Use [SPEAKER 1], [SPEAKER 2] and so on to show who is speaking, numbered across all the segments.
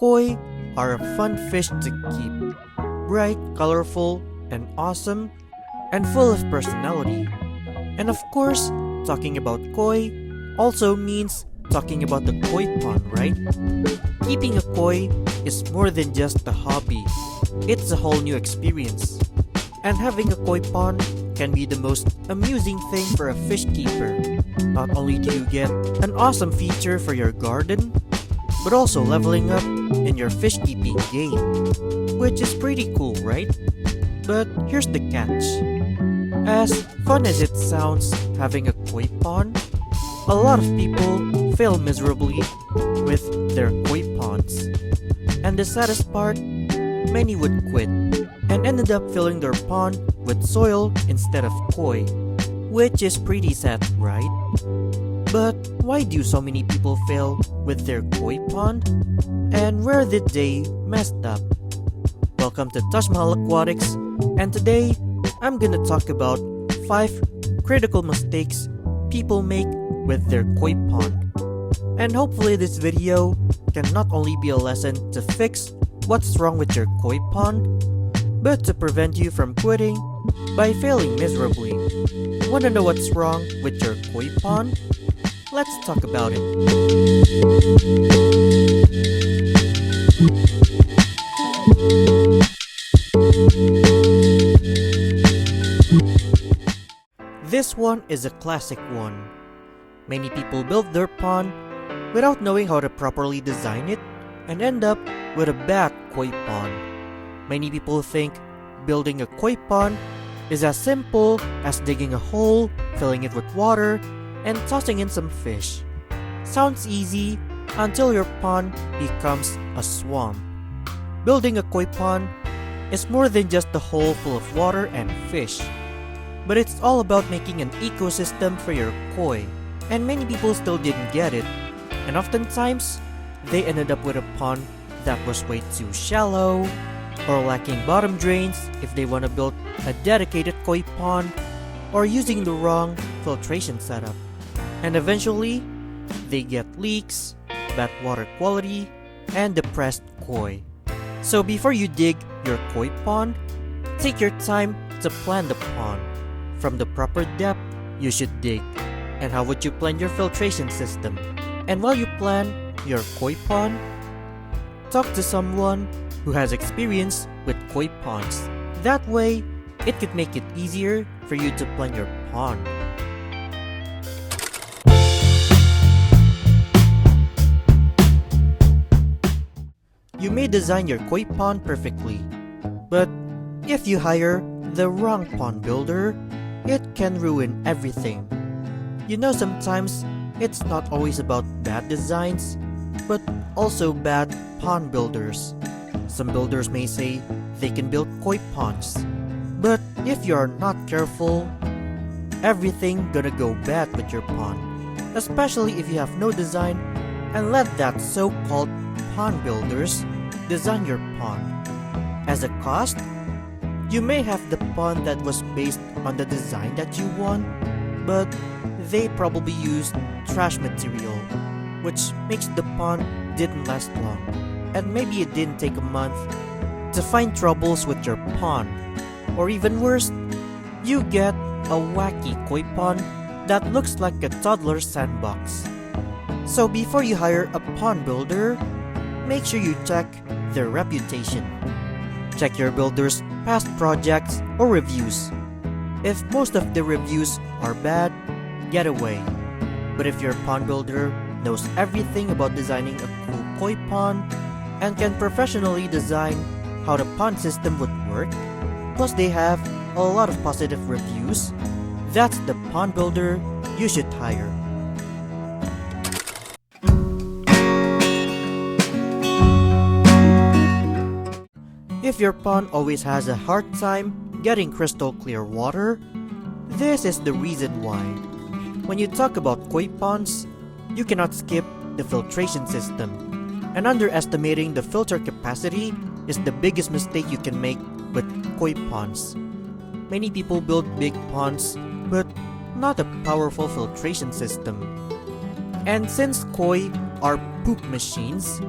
[SPEAKER 1] Koi are a fun fish to keep. Bright, colorful, and awesome, and full of personality. And of course, talking about koi also means talking about the koi pond, right? Keeping a koi is more than just a hobby. It's a whole new experience. And having a koi pond can be the most amusing thing for a fish keeper. Not only do you get an awesome feature for your garden, but also leveling up in your fish keeping game, which is pretty cool, right? But here's the catch. As fun as it sounds having a koi pond, a lot of people fail miserably with their koi ponds. And the saddest part, many would quit and ended up filling their pond with soil instead of koi, which is pretty sad, right? But why do so many people fail with their koi pond? And where did they mess up? Welcome to Taj Mahal Aquatics, and today I'm gonna talk about 5 critical mistakes people make with their koi pond. And hopefully this video can not only be a lesson to fix what's wrong with your koi pond, but to prevent you from quitting by failing miserably. Wanna know what's wrong with your koi pond? Let's talk about it. This one is a classic one. Many people build their pond without knowing how to properly design it and end up with a bad koi pond. Many people think building a koi pond is as simple as digging a hole, filling it with water, and tossing in some fish. Sounds easy until your pond becomes a swamp. Building a koi pond is more than just a hole full of water and fish, but it's all about making an ecosystem for your koi. And many people still didn't get it, and oftentimes they ended up with a pond that was way too shallow or lacking bottom drains if they want to build a dedicated koi pond, or using the wrong filtration setup. And eventually, they get leaks, bad water quality, and depressed koi. So before you dig your koi pond, take your time to plan the pond. From the proper depth you should dig, and how would you plan your filtration system. And while you plan your koi pond, talk to someone who has experience with koi ponds. That way, it could make it easier for you to plan your pond. You may design your koi pond perfectly, but if you hire the wrong pond builder, it can ruin everything. You know, sometimes it's not always about bad designs, but also bad pond builders. Some builders may say they can build koi ponds, but if you are not careful, everything gonna go bad with your pond, especially if you have no design and let that so-called pond builders design your pond. As a cost, you may have the pond that was based on the design that you want, but they probably used trash material, which makes the pond didn't last long. And maybe it didn't take a month to find troubles with your pond. Or even worse, you get a wacky koi pond that looks like a toddler's sandbox. So before you hire a pond builder, make sure you check their reputation. Check your builder's past projects or reviews. If most of the reviews are bad, get away. But if your pond builder knows everything about designing a cool koi pond and can professionally design how the pond system would work, plus they have a lot of positive reviews, that's the pond builder you should hire. If your pond always has a hard time getting crystal clear water, this is the reason why. When you talk about koi ponds, you cannot skip the filtration system. And underestimating the filter capacity is the biggest mistake you can make with koi ponds. Many people build big ponds, but not a powerful filtration system. And since koi are poop machines,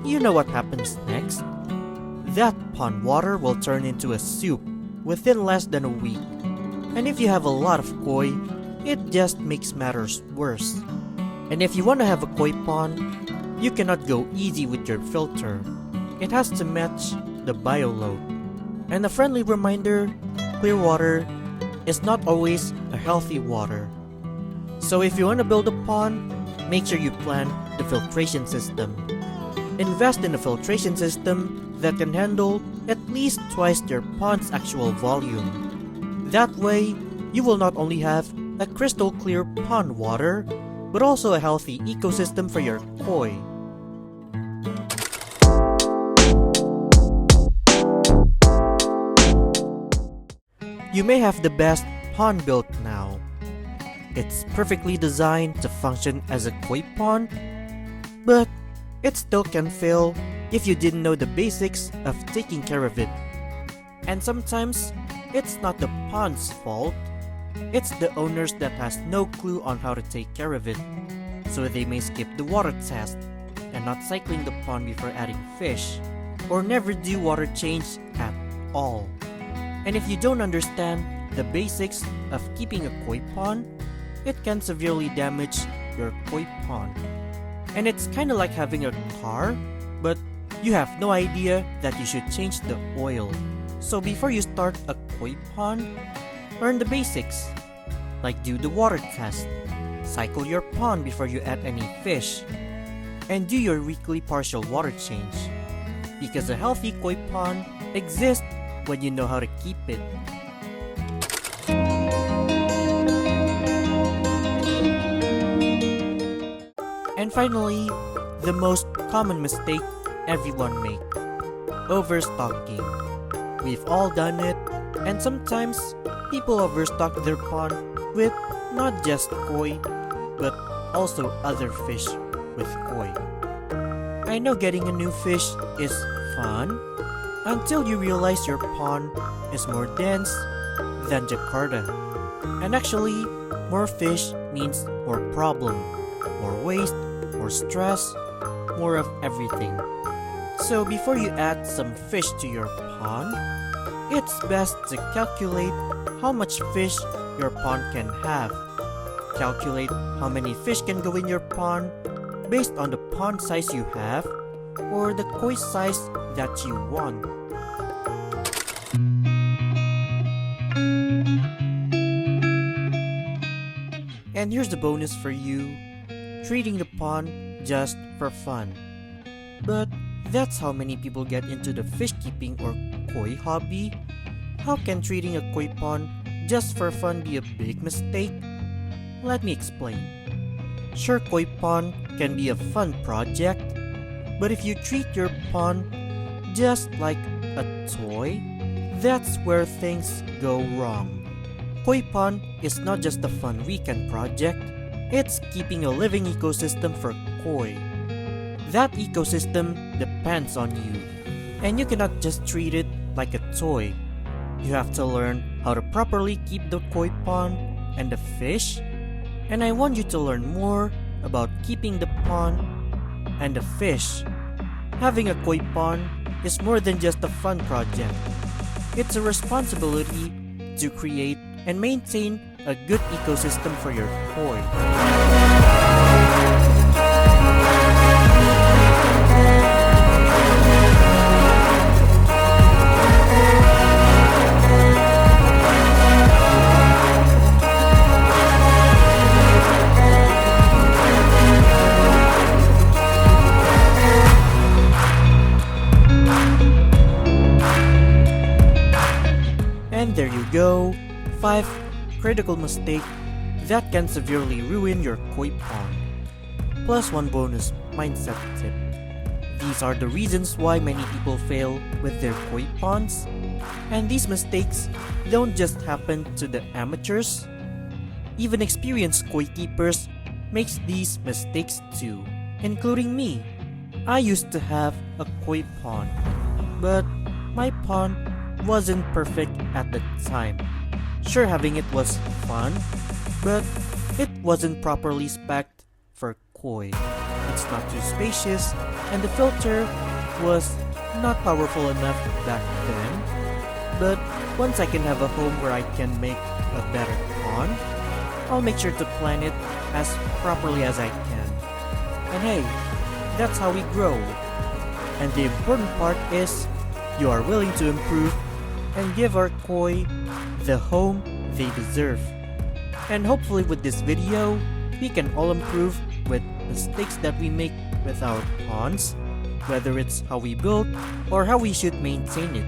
[SPEAKER 1] you know what happens next? That pond water will turn into a soup within less than a week. And if you have a lot of koi, it just makes matters worse. And if you want to have a koi pond, you cannot go easy with your filter. It has to match the bio load. And a friendly reminder, clear water is not always a healthy water. So if you want to build a pond, make sure you plan the filtration system. Invest in a filtration system that can handle at least twice your pond's actual volume. That way, you will not only have a crystal clear pond water, but also a healthy ecosystem for your koi. You may have the best pond built now. It's perfectly designed to function as a koi pond, but it still can fail if you didn't know the basics of taking care of it. And sometimes, it's not the pond's fault, it's the owners that has no clue on how to take care of it. So they may skip the water test and not cycling the pond before adding fish, or never do water change at all. And if you don't understand the basics of keeping a koi pond, it can severely damage your koi pond. And it's kinda like having a car, but you have no idea that you should change the oil. So before you start a koi pond, learn the basics, like do the water test, cycle your pond before you add any fish, and do your weekly partial water change. Because a healthy koi pond exists when you know how to keep it. And finally, the most common mistake everyone makes: overstocking. We've all done it, and sometimes people overstock their pond with not just koi, but also other fish with koi. I know getting a new fish is fun until you realize your pond is more dense than Jakarta. And actually, more fish means more problem, more waste, more stress, more of everything. So before you add some fish to your pond, it's best to calculate how much fish your pond can have. Calculate how many fish can go in your pond based on the pond size you have or the koi size that you want. And here's the bonus for you: treating the pond just for fun. But that's how many people get into the fish keeping or koi hobby. How can treating a koi pond just for fun be a big mistake? Let me explain. Sure, koi pond can be a fun project, but if you treat your pond just like a toy, that's where things go wrong. Koi pond is not just a fun weekend project, it's keeping a living ecosystem for koi. That ecosystem depends on you, and you cannot just treat it like a toy. You have to learn how to properly keep the koi pond and the fish, and I want you to learn more about keeping the pond and the fish. Having a koi pond is more than just a fun project. It's a responsibility to create and maintain a good ecosystem for your koi. And there you go, 5 critical mistakes that can severely ruin your koi pond. Plus 1 bonus mindset tip. These are the reasons why many people fail with their koi ponds. And these mistakes don't just happen to the amateurs. Even experienced koi keepers makes these mistakes too, including me. I used to have a koi pond, but my pond wasn't perfect at the time. Sure, having it was fun, but it wasn't properly spec'd for koi. it's not too spacious, and the filter was not powerful enough back then. But once I can have a home where I can make a better pond, I'll make sure to plan it as properly as I can. And hey, that's how we grow. And the important part is you are willing to improve and give our koi the home they deserve. And hopefully with this video, we can all improve with mistakes that we make with our ponds, whether it's how we build or how we should maintain it.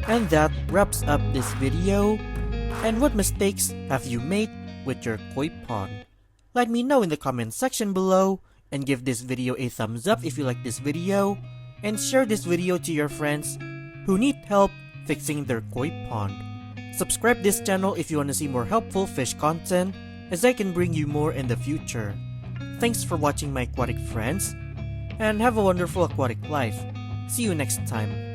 [SPEAKER 1] And that wraps up this video. And what mistakes have you made with your koi pond? Let me know in the comment section below, and give this video a thumbs up if you like this video, and share this video to your friends who need help fixing their koi pond. Subscribe this channel if you want to see more helpful fish content, as I can bring you more in the future. Thanks for watching my aquatic friends, and have a wonderful aquatic life. See you next time.